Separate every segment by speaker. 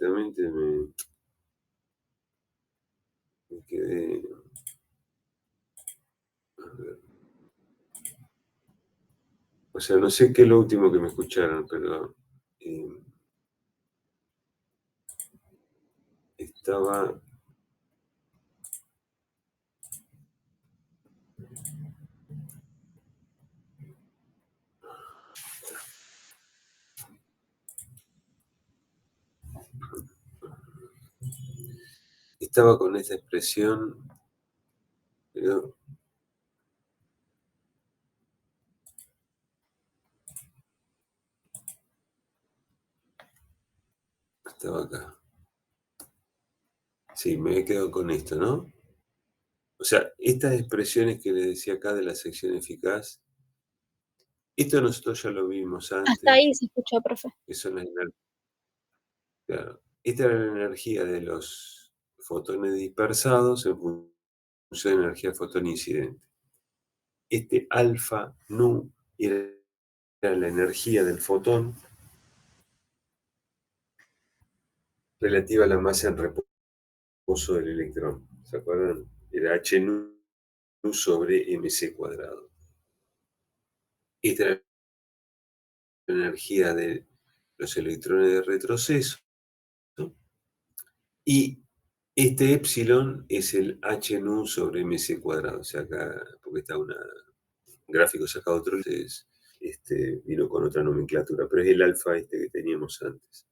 Speaker 1: directamente me quedé. A ver. O sea, no sé qué es lo último que me escucharon, pero eh, estaba, estaba con esta expresión, pero estaba acá. Sí, me he quedado con esto, ¿no? O sea, estas expresiones que les decía acá de la sección eficaz, esto nosotros ya lo vimos
Speaker 2: Hasta
Speaker 1: antes,
Speaker 2: ahí se escuchó, profe.
Speaker 1: que son claro, esta era la energía de los fotones dispersados en función de la energía del fotón incidente. Este alfa nu era la energía del fotón relativa a la masa en reposo del electrón. ¿Se acuerdan? Era h nu sobre mc cuadrado. Esta era la energía de los electrones de retroceso. Y este epsilon es el h nu sobre mc cuadrado. O sea, acá, porque está un gráfico sacado otro, entonces vino con otra nomenclatura, pero es el alfa que teníamos antes.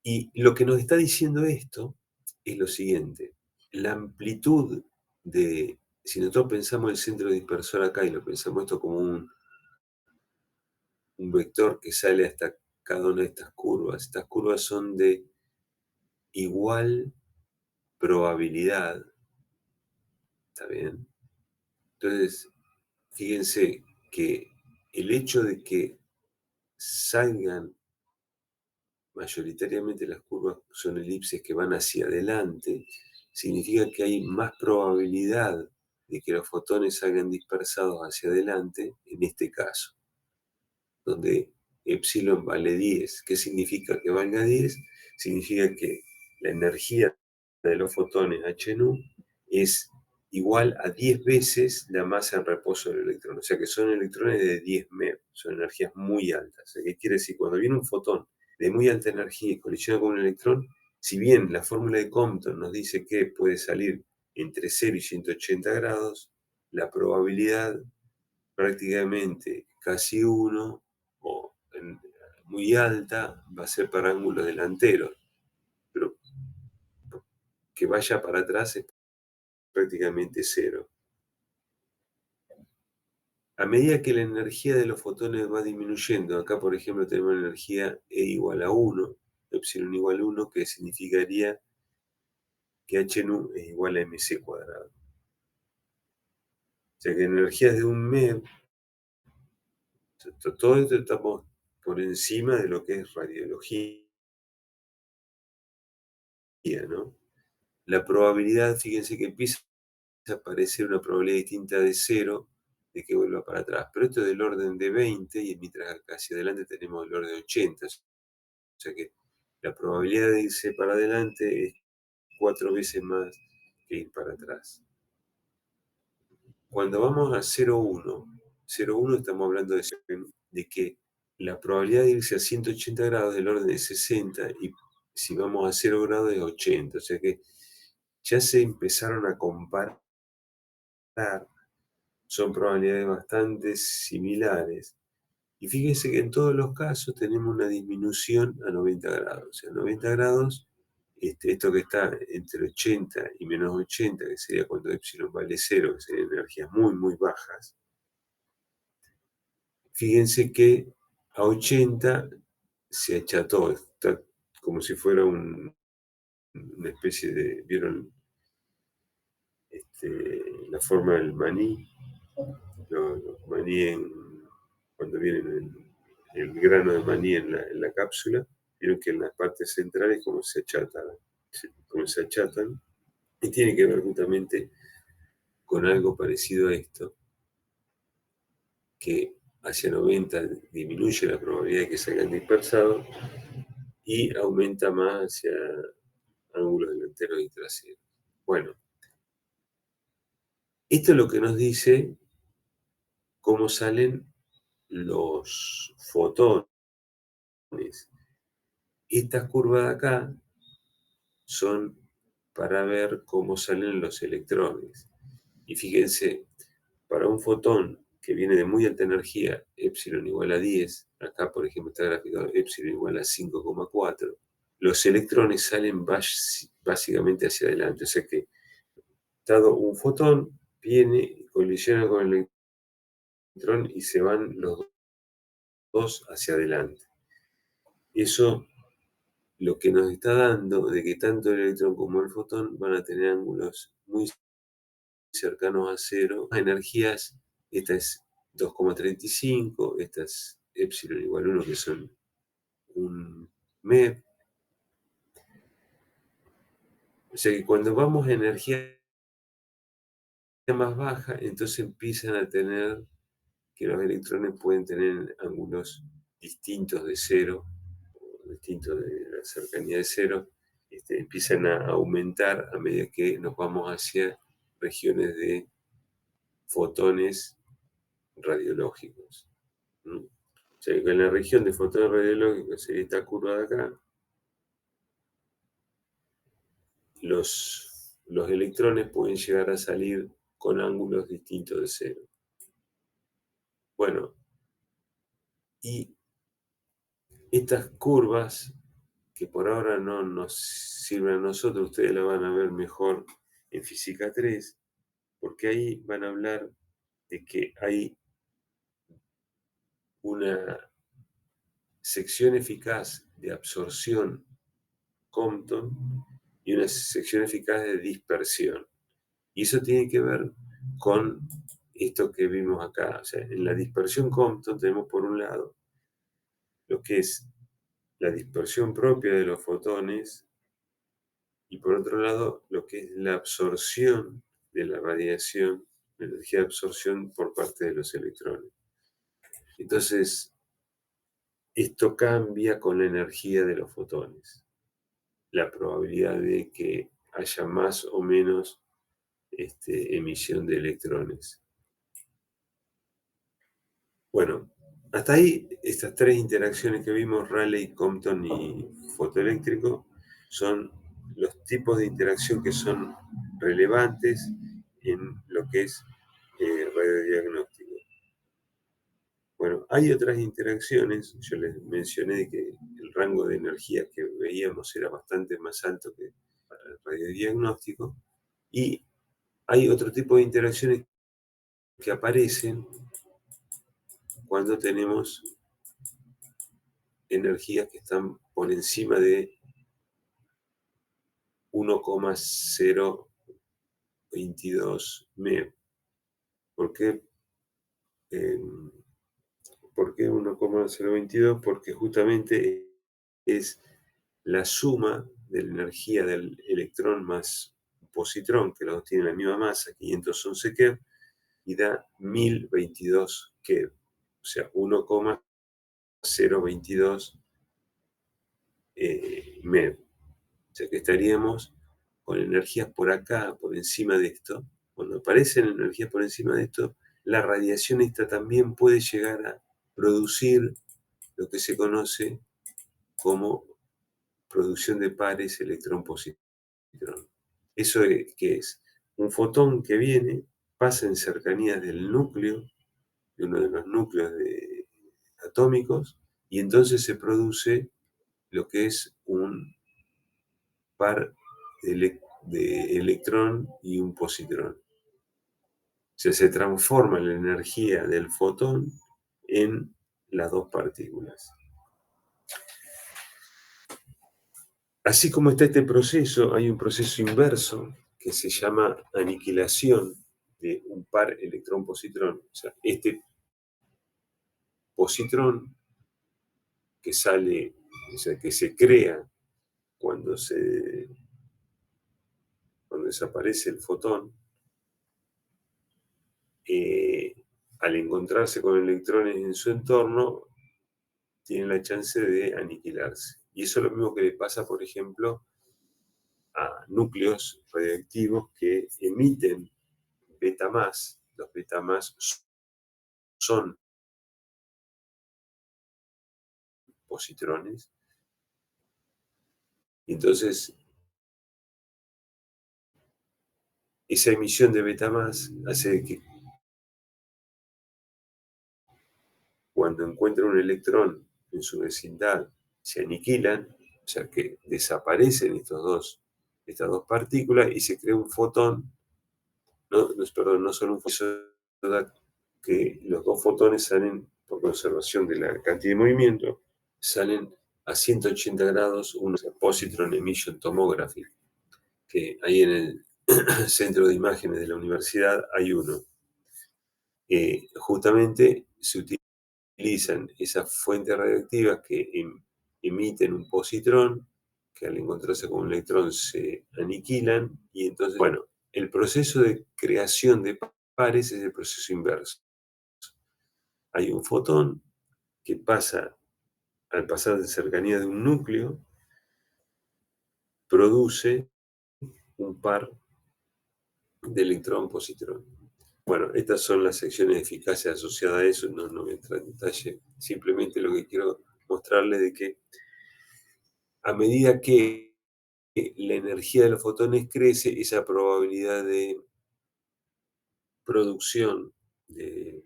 Speaker 1: Y lo que nos está diciendo esto es lo siguiente: la amplitud de, si nosotros pensamos el centro dispersor acá y lo pensamos esto como un vector que sale hasta cada una de estas curvas son de igual probabilidad, ¿está bien? Entonces, fíjense que el hecho de que salgan mayoritariamente las curvas son elipses que van hacia adelante, significa que hay más probabilidad de que los fotones salgan dispersados hacia adelante en este caso, donde epsilon vale 10. ¿Qué significa que valga 10? Significa que la energía de los fotones h nu es igual a 10 veces la masa en reposo del electrón. O sea que son electrones de 10 MeV, son energías muy altas. O sea, ¿qué quiere decir? Cuando viene un fotón de muy alta energía y colisiona con un electrón, si bien la fórmula de Compton nos dice que puede salir entre 0 y 180 grados, la probabilidad prácticamente casi 1 o muy alta va a ser para ángulos delanteros, pero que vaya para atrás es prácticamente 0. A medida que la energía de los fotones va disminuyendo, acá por ejemplo tenemos la energía E igual a 1, epsilon igual a 1, que significaría que h nu es igual a mc cuadrado. O sea que energías de un MeV, todo esto estamos por encima de lo que es radiología, ¿no? La probabilidad, fíjense que empieza a aparecer una probabilidad distinta de 0 de que vuelva para atrás. Pero esto es del orden de 20 y mientras hacia adelante tenemos el orden de 80. O sea que la probabilidad de irse para adelante es 4 veces más que ir para atrás. Cuando vamos a 0,1 estamos hablando de que la probabilidad de irse a 180 grados es del orden de 60 y si vamos a 0 grados es 80. O sea que ya se empezaron a comparar, son probabilidades bastante similares. Y fíjense que en todos los casos tenemos una disminución a 90 grados. O sea, 90 grados, esto que está entre 80 y menos 80, que sería cuando epsilon vale 0, que serían energías muy, muy bajas. Fíjense que a 80 se acható, está como si fuera una especie de, ¿vieron la forma del maní? Los maní cuando vienen el grano de maní en la cápsula, vieron que en las partes centrales como se achatan, y tiene que ver justamente con algo parecido a esto, que hacia 90 disminuye la probabilidad de que salgan dispersados y aumenta más hacia ángulos delanteros y traseros. Bueno, esto es lo que nos dice cómo salen los fotones. Estas curvas de acá son para ver cómo salen los electrones. Y fíjense, para un fotón que viene de muy alta energía, epsilon igual a 10, acá por ejemplo está graficado epsilon igual a 5,4, los electrones salen básicamente hacia adelante. O sea que, dado un fotón, viene, colisiona con el electrón y se van los dos hacia adelante. Eso lo que nos está dando de que tanto el electrón como el fotón van a tener ángulos muy cercanos a cero. Las energías, esta es 2,35, esta es epsilon igual a 1, que son un MeV. O sea que cuando vamos a energía más baja, entonces empiezan a tener que los electrones pueden tener ángulos distintos de cero, o distintos de la cercanía de cero, empiezan a aumentar a medida que nos vamos hacia regiones de fotones radiológicos. ¿Mm? O sea que en la región de fotones radiológicos, sería esta curva de acá, los electrones pueden llegar a salir con ángulos distintos de cero. Bueno, y estas curvas, que por ahora no nos sirven a nosotros, ustedes la van a ver mejor en Física 3, porque ahí van a hablar de que hay una sección eficaz de absorción Compton y una sección eficaz de dispersión. Y eso tiene que ver con esto que vimos acá. O sea, en la dispersión Compton tenemos por un lado lo que es la dispersión propia de los fotones y por otro lado lo que es la absorción de la radiación, la energía de absorción por parte de los electrones. Entonces, esto cambia con la energía de los fotones, la probabilidad de que haya más o menos emisión de electrones. Bueno, hasta ahí estas tres interacciones que vimos, Rayleigh, Compton y fotoeléctrico, son los tipos de interacción que son relevantes en lo que es radiodiagnóstico. Bueno, hay otras interacciones, yo les mencioné que el rango de energía que veíamos era bastante más alto que para el radiodiagnóstico, y hay otro tipo de interacciones que aparecen cuando tenemos energías que están por encima de 1,022 MeV. ¿Por qué? ¿Por qué 1,022? Porque justamente es la suma de la energía del electrón más un positrón, que los dos tienen la misma masa, 511 keV, y da 1022 keV, o sea, 1,022 MeV. O sea que estaríamos con energías por acá, por encima de esto. Cuando aparecen energías por encima de esto, la radiación esta también puede llegar a producir lo que se conoce como producción de pares electrón-positrón. ¿Eso qué es? Un fotón que viene, pasa en cercanías del núcleo, de uno de los núcleos atómicos, y entonces se produce lo que es un par de electrón y un positrón. O sea, se transforma la energía del fotón en las dos partículas. Así como está este proceso, hay un proceso inverso que se llama aniquilación de un par electrón-positrón. O sea, este positrón que sale, o sea, que se crea cuando desaparece el fotón, al encontrarse con electrones en su entorno, tiene la chance de aniquilarse. Y eso es lo mismo que le pasa, por ejemplo, a núcleos radioactivos que emiten beta más. Los beta más son positrones. Y entonces, esa emisión de beta más hace que cuando encuentran un electrón en su vecindad, se aniquilan, o sea que desaparecen estas dos partículas y se crea un fotón, perdón, no solo un fotón, que los dos fotones salen, por conservación de la cantidad de movimiento, salen a 180 grados, un positron emission tomography, que ahí en el centro de imágenes de la universidad hay uno. Justamente se utilizan esas fuentes radioactivas que emiten un positrón, que al encontrarse con un electrón se aniquilan, y entonces, bueno, el proceso de creación de pares es el proceso inverso. Hay un fotón que pasa, al pasar de cercanía de un núcleo, produce un par de electrón-positrón. Bueno, estas son las secciones de eficacia asociadas a eso, no voy a entrar en detalle, simplemente lo que quiero mostrarles de que a medida que la energía de los fotones crece, esa probabilidad de producción de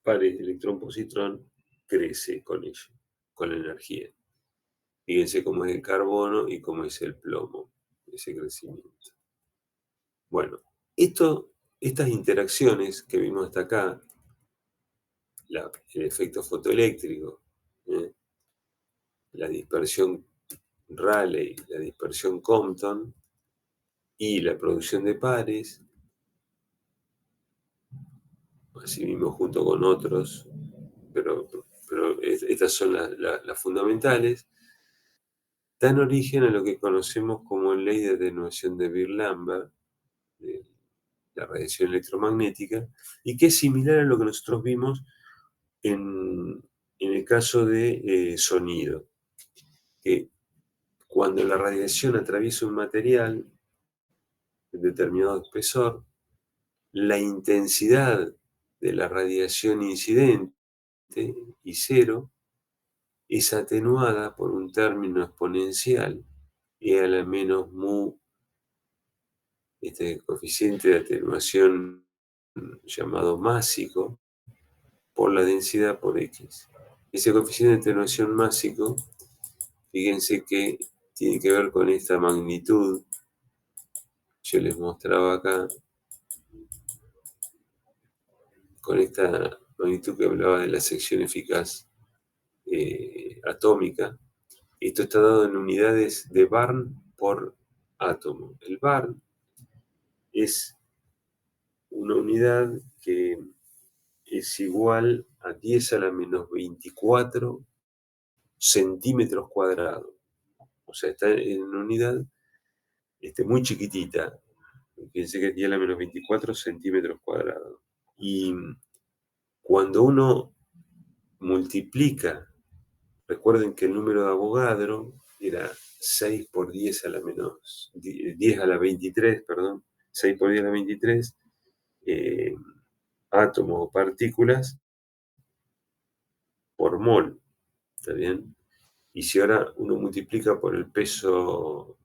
Speaker 1: pares de electrón-positrón crece con ello, con la energía. Fíjense cómo es el carbono y cómo es el plomo, ese crecimiento. Bueno, estas interacciones que vimos hasta acá, el efecto fotoeléctrico, ¿eh? La dispersión Rayleigh, la dispersión Compton y la producción de pares, asimismo junto con otros, pero estas son las fundamentales, dan origen a lo que conocemos como ley de atenuación de Beer-Lambert, de la radiación electromagnética, y que es similar a lo que nosotros vimos en el caso de sonido, que cuando la radiación atraviesa un material de determinado espesor, la intensidad de la radiación incidente y cero es atenuada por un término exponencial e a la menos mu, este coeficiente de atenuación llamado másico, por la densidad por X. Ese coeficiente de atenuación másico, fíjense que tiene que ver con esta magnitud. Yo les mostraba acá, con esta magnitud que hablaba de la sección eficaz atómica. Esto está dado en unidades de Barn por átomo. El Barn es una unidad que es igual a 10 a la menos 24 centímetros cuadrados. O sea, está en una unidad muy chiquitita. Fíjense que es 10 a la menos 24 centímetros cuadrados. Y cuando uno multiplica, recuerden que el número de Avogadro era 6 por 10 a la menos, 10 a la 23, perdón, 6 por 10 a la 23, átomos o partículas por mol, ¿está bien? Y si ahora uno multiplica por el peso,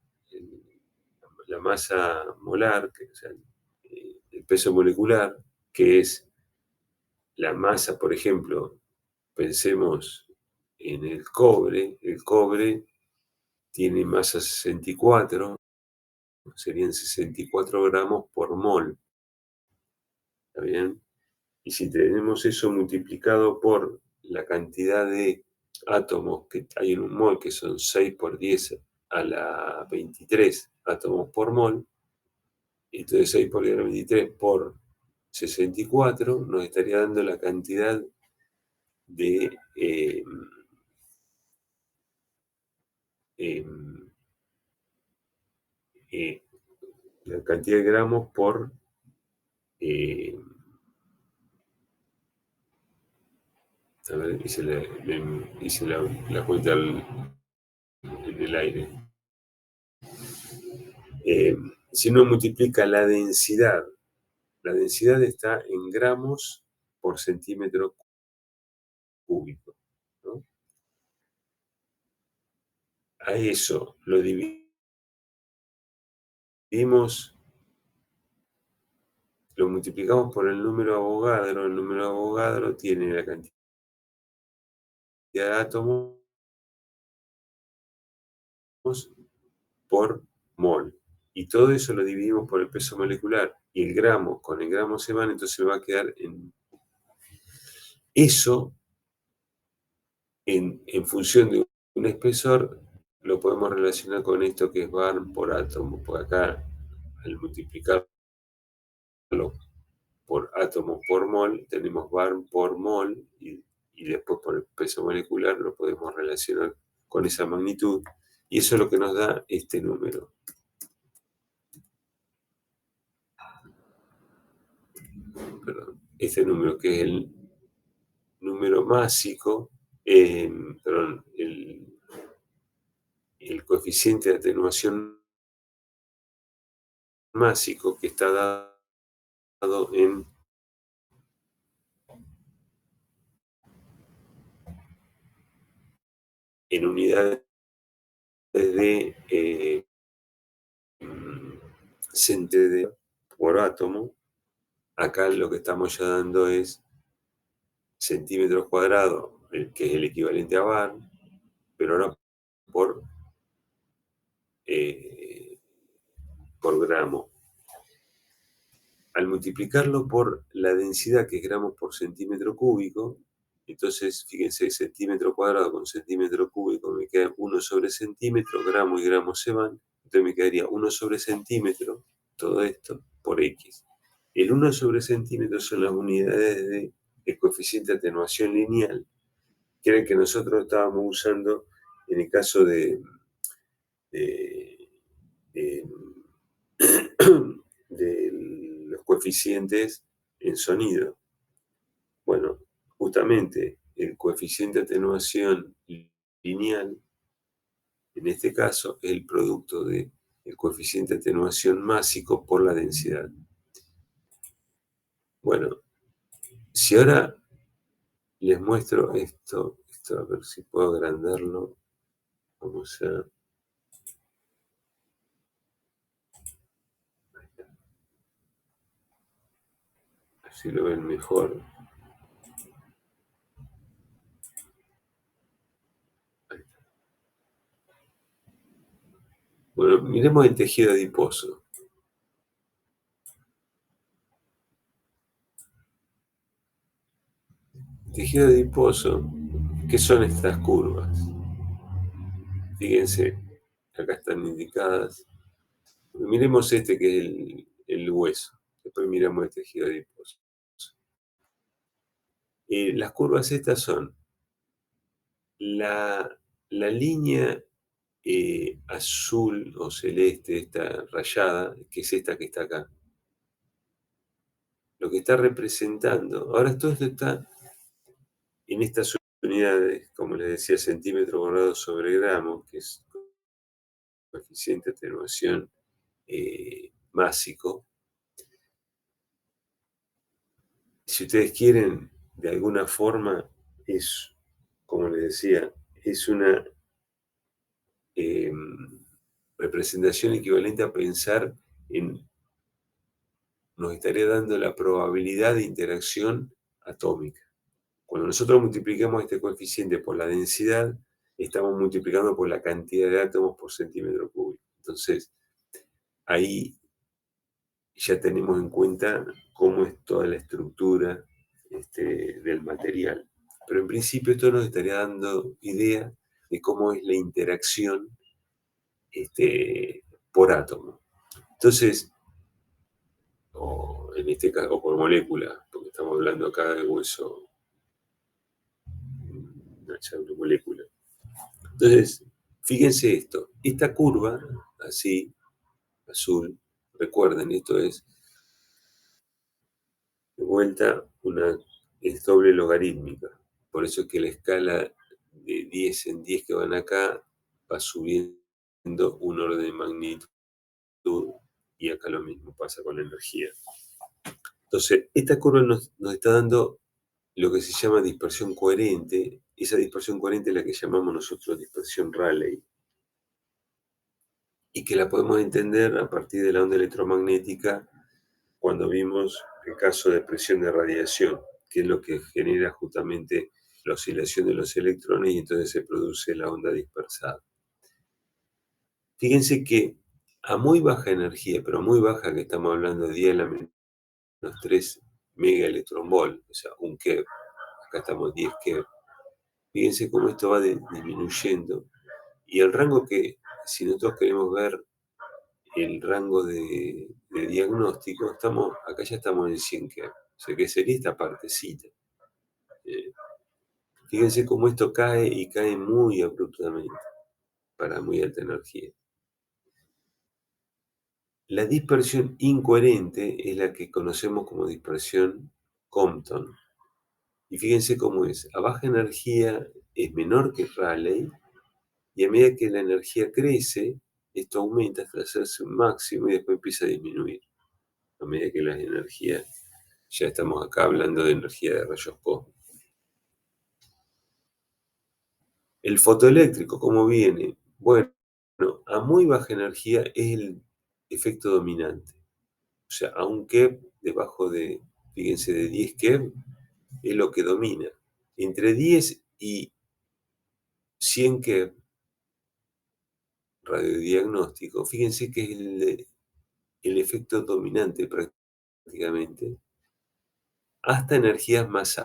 Speaker 1: la masa molar, o sea, el peso molecular, que es la masa, por ejemplo, pensemos en el cobre tiene masa 64, serían 64 gramos por mol, ¿está bien? Y si tenemos eso multiplicado por la cantidad de átomos que hay en un mol, que son 6 por 10 a la 23 átomos por mol, entonces 6 por 10 a la 23 por 64 nos estaría dando la cantidad de eh, eh, la cantidad de gramos por eh, a ver, hice la cuenta en el aire. Eh, si uno multiplica la densidad está en gramos por centímetro cúbico, ¿no? A eso lo dividimos, lo multiplicamos por el número Avogadro. El número Avogadro tiene la cantidad de átomos por mol. Y todo eso lo dividimos por el peso molecular. Y el gramo con el gramo se van, entonces va a quedar en eso, en función de un espesor, lo podemos relacionar con esto que es Barn por átomo. Porque acá, al multiplicarlo por átomo por mol, tenemos Barn por mol y después por el peso molecular lo podemos relacionar con esa magnitud. Y eso es lo que nos da este número. Perdón, este número que es el número másico, perdón, el coeficiente de atenuación másico que está dado en unidades de centímetro por átomo. Acá lo que estamos ya dando es centímetros cuadrados, que es el equivalente a bar, pero ahora por, eh, por gramo. Al multiplicarlo por la densidad, que es gramos por centímetro cúbico, entonces, fíjense, centímetro cuadrado con centímetro cúbico, me queda 1 sobre centímetro, gramo y gramo se van, entonces me quedaría 1 sobre centímetro, todo esto, por X. El 1 sobre centímetro son las unidades de coeficiente de atenuación lineal, que era el que nosotros estábamos usando en el caso de, de de los coeficientes en sonido. Bueno, justamente el coeficiente de atenuación lineal, en este caso, es el producto del coeficiente de atenuación másico por la densidad. Bueno, si ahora les muestro esto a ver si puedo agrandarlo, vamos a... Así lo ven mejor. Bueno, miremos el tejido adiposo. Tejido adiposo, ¿qué son estas curvas? Fíjense, acá están indicadas. Miremos este que es el hueso. Después miramos el tejido adiposo. Las curvas estas son la, la línea azul o celeste, esta rayada, que es esta que está acá. Lo que está representando, ahora todo esto está en estas unidades, como les decía, centímetro cuadrado sobre gramo, que es coeficiente de atenuación másico. Si ustedes quieren, de alguna forma, es, como les decía, es una representación equivalente a pensar en, nos estaría dando la probabilidad de interacción atómica. Cuando nosotros multiplicamos este coeficiente por la densidad, estamos multiplicando por la cantidad de átomos por centímetro cúbico. Entonces, ahí ya tenemos en cuenta cómo es toda la estructura del material. Pero en principio esto nos estaría dando idea de cómo es la interacción por átomo. Entonces, o en este caso, o por molécula, porque estamos hablando acá de hueso, una molécula. Entonces, fíjense esto, esta curva, así, azul, recuerden, esto es de vuelta es doble logarítmica. Por eso es que la escala de 10 en 10 que van acá va subiendo un orden de magnitud y acá lo mismo pasa con la energía. Entonces, esta curva nos está dando lo que se llama dispersión coherente. Esa dispersión coherente es la que llamamos nosotros dispersión Rayleigh y que la podemos entender a partir de la onda electromagnética cuando vimos el caso de presión de radiación, que es lo que genera justamente la oscilación de los electrones y entonces se produce la onda dispersada. Fíjense que a muy baja energía, pero muy baja, que estamos hablando de 10 a la menos 3 megaelectronvolt, o sea, un keV, acá estamos 10 keV. Fíjense cómo esto va disminuyendo. Y el rango que, si nosotros queremos ver el rango de diagnóstico, acá ya estamos en 100 keV. O sea, que sería esta partecita. Eh, Fíjense cómo esto cae y cae muy abruptamente para muy alta energía. La dispersión incoherente es la que conocemos como dispersión Compton. Y fíjense cómo es. A baja energía es menor que Rayleigh y a medida que la energía crece, esto aumenta hasta hacerse un máximo y después empieza a disminuir. A medida que la energía, ya estamos acá hablando de energía de rayos cósmicos. El fotoeléctrico, ¿cómo viene? Bueno, a muy baja energía es el efecto dominante. O sea, a un keV debajo de, fíjense, de 10 keV es lo que domina. Entre 10 y 100 keV radiodiagnóstico, fíjense que es el efecto dominante prácticamente, hasta energías más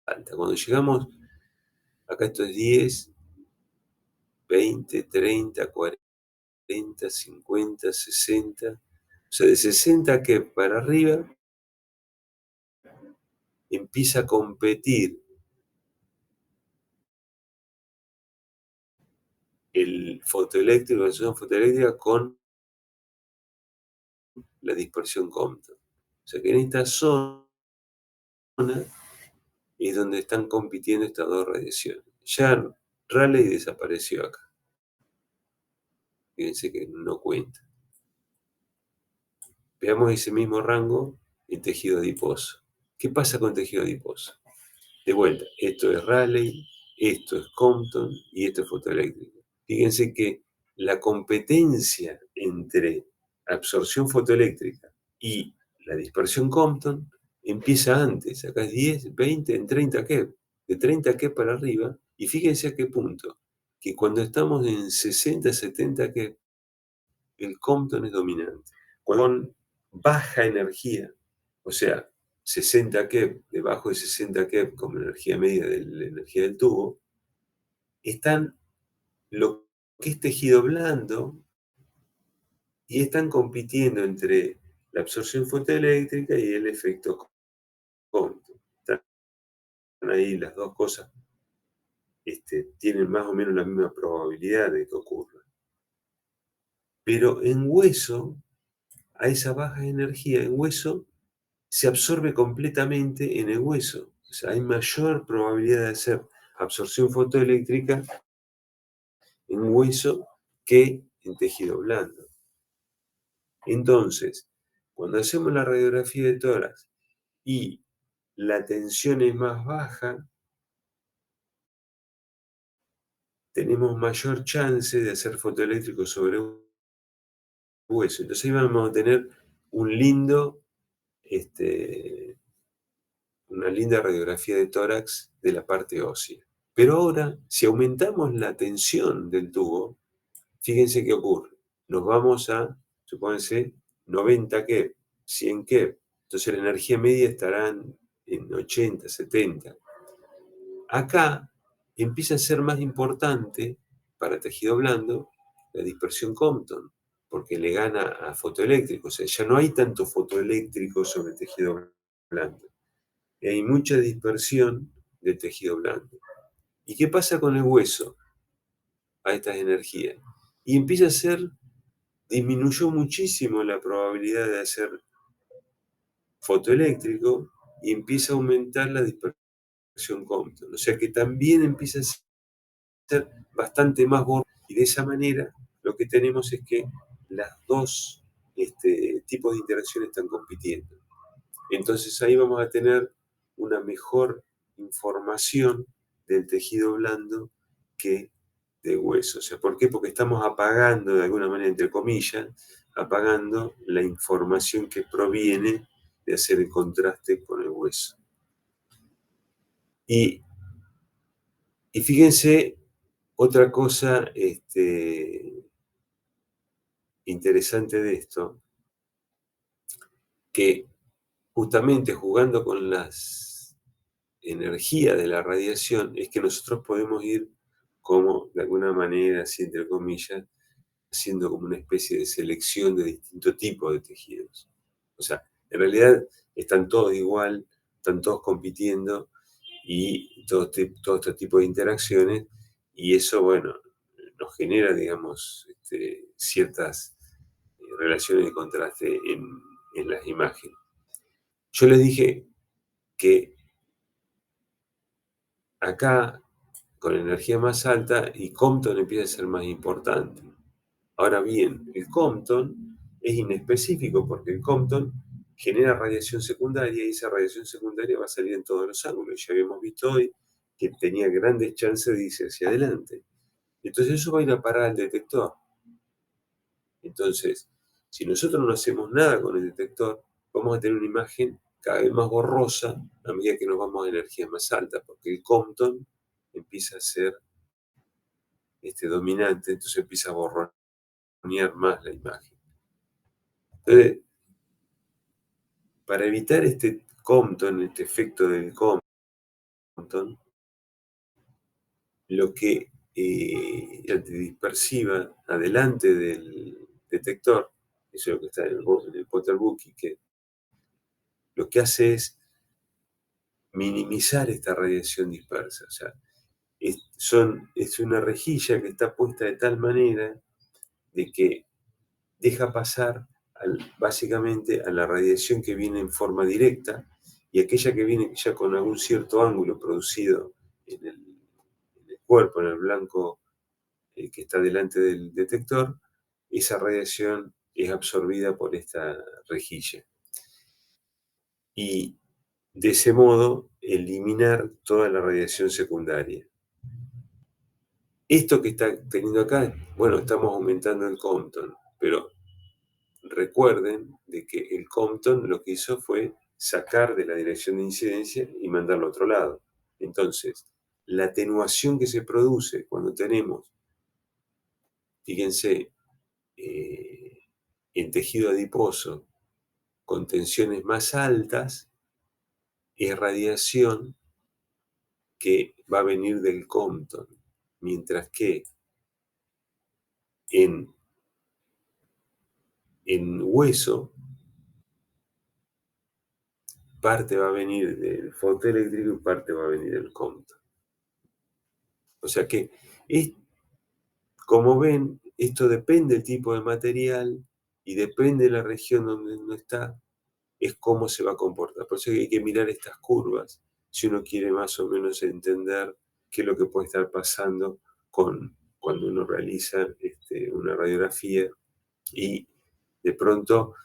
Speaker 1: altas. Cuando llegamos, acá esto es 10, 20, 30, 40, 50, 60, o sea, de 60 que para arriba empieza a competir el fotoeléctrico, la dispersión fotoeléctrica con la dispersión Compton. O sea que en esta zona es donde están compitiendo estas dos radiaciones. Ya Rayleigh desapareció acá. Fíjense que no cuenta. Veamos ese mismo rango en tejido adiposo. ¿Qué pasa con tejido adiposo? De vuelta, esto es Rayleigh, esto es Compton y esto es fotoeléctrico. Fíjense que la competencia entre absorción fotoeléctrica y la dispersión Compton empieza antes. Acá es 10, 20, en 30 keV. De 30 keV para arriba. Y fíjense a qué punto. Que cuando estamos en 60, 70 keV, el Compton es dominante. Con baja energía, o sea, 60 keV, debajo de 60 keV como energía media de la energía del tubo, están lo que es tejido blando y están compitiendo entre la absorción fotoeléctrica y el efecto Compton. Están ahí las dos cosas, tienen más o menos la misma probabilidad de que ocurra. Pero en hueso, a esa baja energía, en hueso, se absorbe completamente en el hueso. O sea, hay mayor probabilidad de hacer absorción fotoeléctrica en hueso que en tejido blando. Entonces, cuando hacemos la radiografía de tórax y la tensión es más baja, tenemos mayor chance de hacer fotoeléctrico sobre un hueso. Entonces ahí vamos a tener un lindo, una linda radiografía de tórax de la parte ósea. Pero ahora, si aumentamos la tensión del tubo, fíjense qué ocurre. Nos vamos a, supónganse, 90 keV, 100 keV. Entonces la energía media estará en 80, 70. Acá empieza a ser más importante para tejido blando la dispersión Compton, porque le gana a fotoeléctrico. O sea, ya no hay tanto fotoeléctrico sobre tejido blando. Y hay mucha dispersión del tejido blando. ¿Y qué pasa con el hueso a estas energías? Y empieza a ser, disminuyó muchísimo la probabilidad de hacer fotoeléctrico y empieza a aumentar la dispersión Compton. O sea que también empieza a ser bastante más borroso. Y de esa manera lo que tenemos es que las dos tipos de interacción están compitiendo. Entonces ahí vamos a tener una mejor información del tejido blando que de hueso. O sea, ¿por qué? Porque estamos apagando, de alguna manera, entre comillas, apagando la información que proviene de hacer el contraste con el hueso. Y fíjense otra cosa interesante de esto, que justamente jugando con las energías de la radiación, es que nosotros podemos ir como, de alguna manera, así entre comillas, haciendo como una especie de selección de distintos tipos de tejidos. O sea, en realidad están todos igual, están todos compitiendo y todo este tipo de interacciones, y eso, bueno, nos genera, digamos, ciertas relaciones de contraste en las imágenes. Yo les dije que acá, con energía más alta, y Compton empieza a ser más importante. Ahora bien, el Compton es inespecífico porque el Compton genera radiación secundaria y esa radiación secundaria va a salir en todos los ángulos. Ya habíamos visto hoy que tenía grandes chances de irse hacia adelante. Entonces eso va a ir a parar al detector. Entonces, si nosotros no hacemos nada con el detector, vamos a tener una imagen cada vez más borrosa a medida que nos vamos a energías más altas, porque el Compton empieza a ser dominante, entonces empieza a borronear más la imagen. Entonces, para evitar este Compton, este efecto del Compton, lo que la antidispersiva adelante del detector, eso es lo que está en el Potter Bookie, que lo que hace es minimizar esta radiación dispersa. O sea, es una rejilla que está puesta de tal manera de que deja pasar básicamente a la radiación que viene en forma directa, y aquella que viene ya con algún cierto ángulo producido en el cuerpo, en el blanco que está delante del detector, esa radiación es absorbida por esta rejilla. Y de ese modo eliminar toda la radiación secundaria. Esto que está teniendo acá, bueno, estamos aumentando el Compton, pero recuerden de que el Compton lo que hizo fue sacar de la dirección de incidencia y mandarlo a otro lado. Entonces, la atenuación que se produce cuando tenemos, fíjense, en tejido adiposo con tensiones más altas, es radiación que va a venir del Compton, mientras que en hueso, parte va a venir del fotoeléctrico y parte va a venir del Compton. O sea que, como ven, esto depende del tipo de material y depende de la región donde uno está, es cómo se va a comportar. Por eso hay que mirar estas curvas si uno quiere más o menos entender qué es lo que puede estar pasando cuando uno realiza una radiografía y de pronto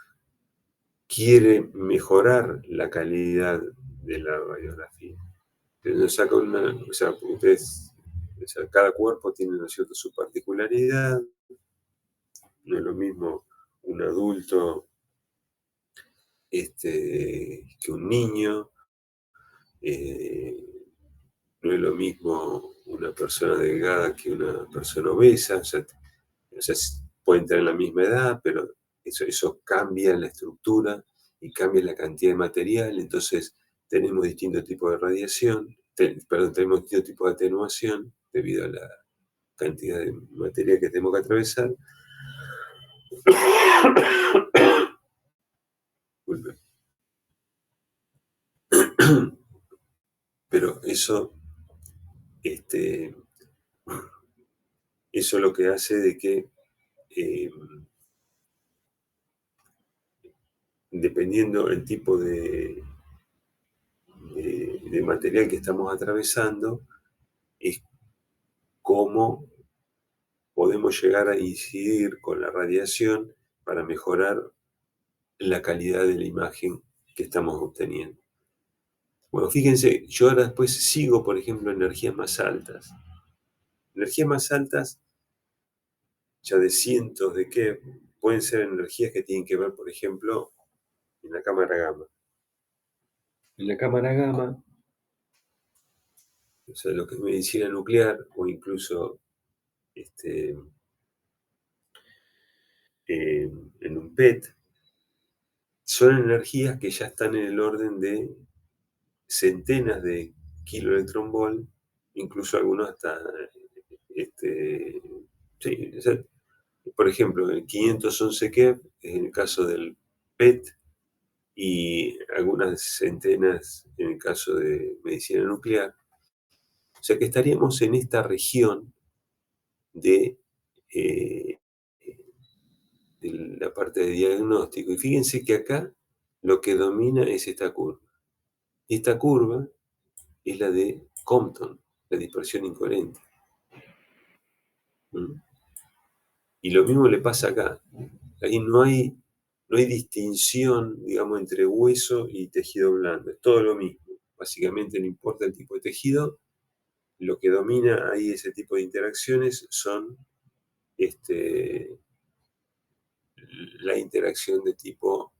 Speaker 1: quiere mejorar la calidad de la radiografía. Entonces saca o sea, cada cuerpo tiene, ¿no es cierto?, su particularidad. No es lo mismo un adulto que un niño, eh, no es lo mismo una persona delgada que una persona obesa, o sea, pueden tener la misma edad, pero eso cambia la estructura y cambia la cantidad de material, entonces tenemos distintos tipos de radiación, tenemos distintos tipos de atenuación debido a la cantidad de material que tenemos que atravesar. Pero eso es lo que hace de que, dependiendo el tipo de material que estamos atravesando, es cómo podemos llegar a incidir con la radiación para mejorar la calidad de la imagen que estamos obteniendo. Bueno, fíjense, yo ahora después sigo, por ejemplo, energías más altas. Energías más altas, ya de cientos de qué, pueden ser energías que tienen que ver, por ejemplo, en la cámara gamma. En la cámara gamma, o sea, lo que es medicina nuclear o incluso este, en un PET, son energías que ya están en el orden de centenas de kiloelectronvolt, incluso algunos hasta, este, sí, o sea, por ejemplo, el 511 keV es en el caso del PET y algunas centenas en el caso de medicina nuclear. O sea que estaríamos en esta región de, eh, de la parte de diagnóstico. Y fíjense que acá lo que domina es esta curva. Esta curva es la de Compton, la dispersión incoherente. ¿Mm? Y lo mismo le pasa acá. Ahí no hay distinción, digamos, entre hueso y tejido blando. Es todo lo mismo. Básicamente no importa el tipo de tejido. Lo que domina ahí ese tipo de interacciones son la interacción de tipo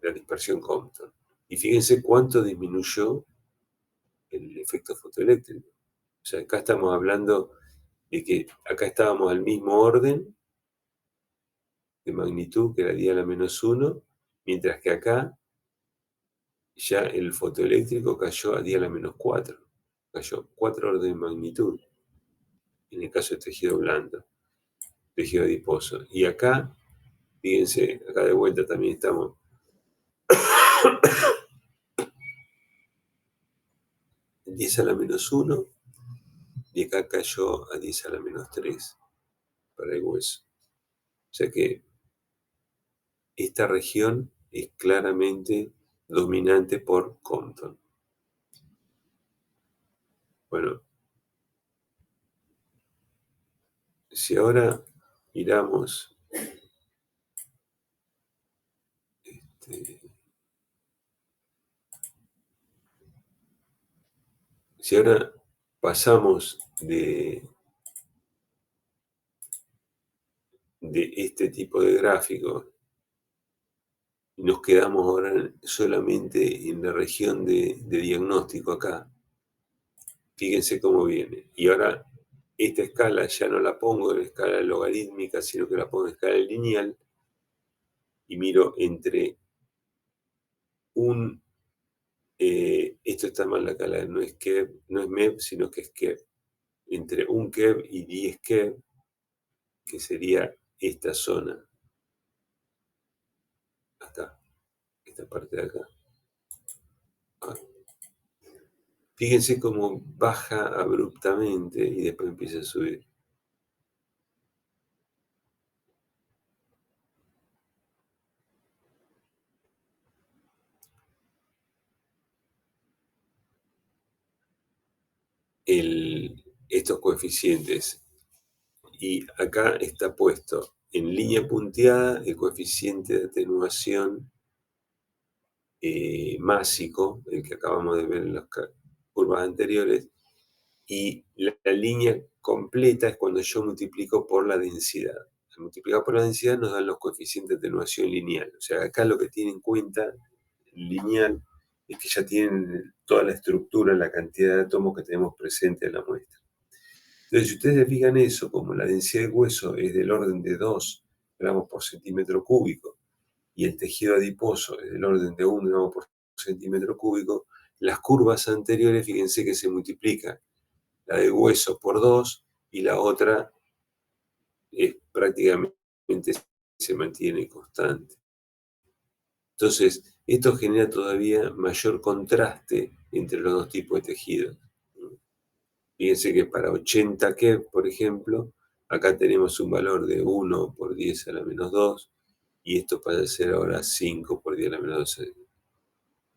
Speaker 1: la dispersión Compton. Y fíjense cuánto disminuyó el efecto fotoeléctrico. O sea, acá estamos hablando de que acá estábamos al mismo orden de magnitud que era 10 a la -1, mientras que acá ya el fotoeléctrico cayó a 10 a la -4. Cayó 4 órdenes de magnitud en el caso de tejido blando, tejido adiposo. Y acá, fíjense, acá de vuelta también estamos 10 a la -1 y acá cayó a 10 a la -3 para el hueso. O sea que esta región es claramente dominante por Compton. Bueno, si ahora miramos, si ahora pasamos de este tipo de gráficos y nos quedamos ahora solamente en la región de diagnóstico acá, fíjense cómo viene. Y ahora esta escala ya no la pongo en escala logarítmica, sino que la pongo en escala lineal y miro entre esto está mal la escala, no es keV, no es MEV, sino que es keV. Entre 1 keV y 10 keV, que sería esta zona, acá, esta parte de acá. Ah, fíjense cómo baja abruptamente y después empieza a subir. Estos coeficientes. Y acá está puesto en línea punteada el coeficiente de atenuación másico, el que acabamos de ver en las curvas anteriores, y la línea completa es cuando yo multiplico por la densidad. Al multiplicar por la densidad nos dan los coeficientes de atenuación lineal. O sea, acá lo que tiene en cuenta lineal es que ya tienen toda la estructura, la cantidad de átomos que tenemos presente en la muestra. Entonces, si ustedes se fijan eso, como la densidad de hueso es del orden de 2 gramos por centímetro cúbico y el tejido adiposo es del orden de 1 gramo por centímetro cúbico, las curvas anteriores, fíjense que se multiplican la de hueso por 2 y la otra prácticamente se mantiene constante. Entonces, esto genera todavía mayor contraste entre los dos tipos de tejidos. Fíjense que para 80 keV, por ejemplo, acá tenemos un valor de 1 por 10 a la -2 y esto pasa a ser ahora 5 por 10 a la -12.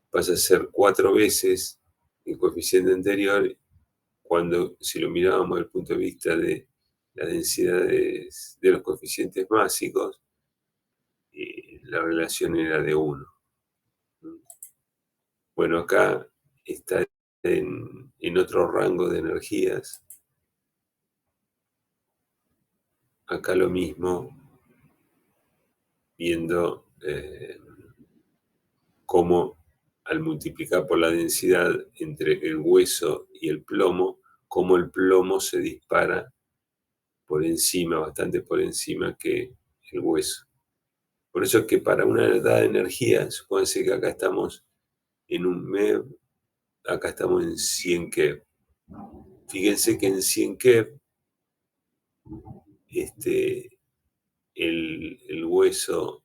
Speaker 1: Pasa a ser 4 veces el coeficiente anterior, cuando, si lo mirábamos desde el punto de vista de las densidades de los coeficientes básicos, la relación era de 1. Bueno, acá está en otro rango de energías. Acá lo mismo, viendo cómo al multiplicar por la densidad entre el hueso y el plomo, cómo el plomo se dispara por encima, bastante por encima que el hueso. Por eso es que para una dada energía, supónganse que acá estamos en un MeV, acá estamos en 100 keV. Fíjense que en 100 keV el hueso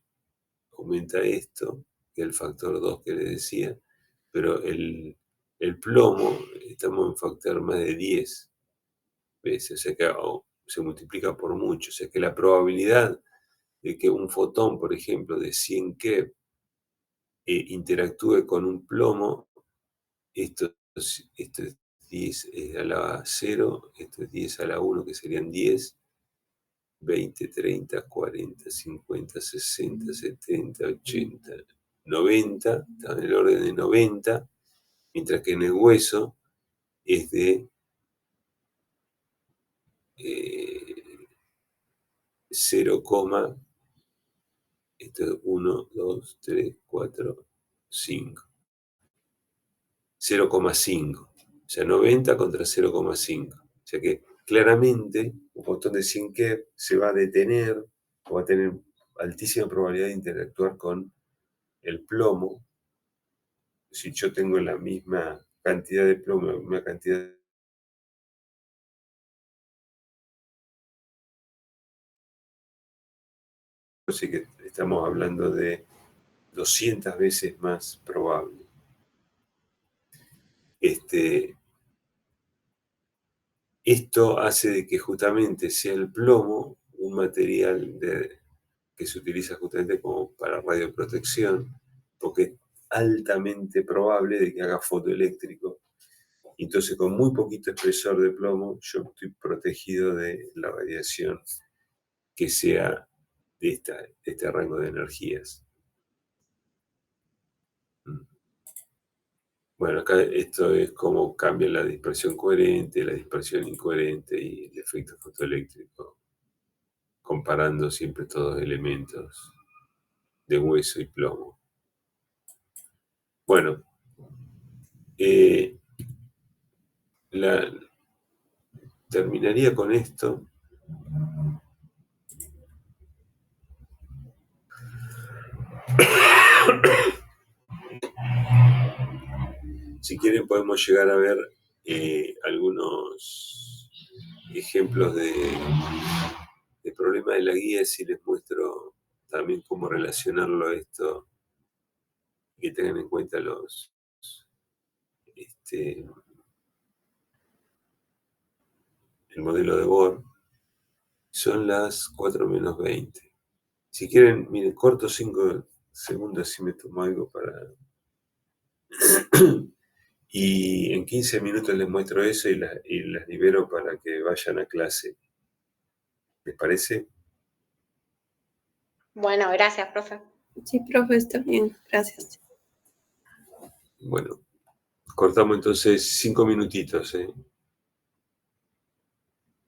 Speaker 1: aumenta esto, que es el factor 2 que les decía, pero el plomo estamos en factor más de 10 veces, o sea que se multiplica por mucho, o sea que la probabilidad de que un fotón, por ejemplo, de 100 keV interactúe con un plomo, esto es 10 a la 0, esto es 10 a la 1, que serían 10, 20, 30, 40, 50, 60, 70, 80, 90, está en el orden de 90, mientras que en el hueso es de 0, esto es 1, 2, 3, 4, 5. 0,5. O sea, 90 contra 0,5. O sea que claramente un fotón de 100 keV se va a detener o va a tener altísima probabilidad de interactuar con el plomo. Si yo tengo la misma cantidad de plomo, la misma cantidad, así que estamos hablando de 200 veces más probable. Esto hace de que justamente sea el plomo un material que se utiliza justamente como para radioprotección, porque es altamente probable de que haga fotoeléctrico. Entonces, con muy poquito espesor de plomo, yo estoy protegido de la radiación que sea de este rango de energías. Bueno, acá esto es cómo cambia la dispersión coherente, la dispersión incoherente y el efecto fotoeléctrico, comparando siempre estos dos elementos de hueso y plomo. Bueno, terminaría con esto. Si quieren podemos llegar a ver algunos ejemplos de problemas de la guía, si les muestro también cómo relacionarlo a esto, que tengan en cuenta el modelo de Bohr. Son las 4 menos 20. Si quieren, miren, corto 5 segundos si me tomo algo para... Y en 15 minutos les muestro eso y las libero para que vayan a clase. ¿Les parece?
Speaker 2: Bueno, gracias, profe.
Speaker 3: Sí, profe, está bien, gracias.
Speaker 1: Bueno, cortamos entonces 5 minutitos, ¿eh?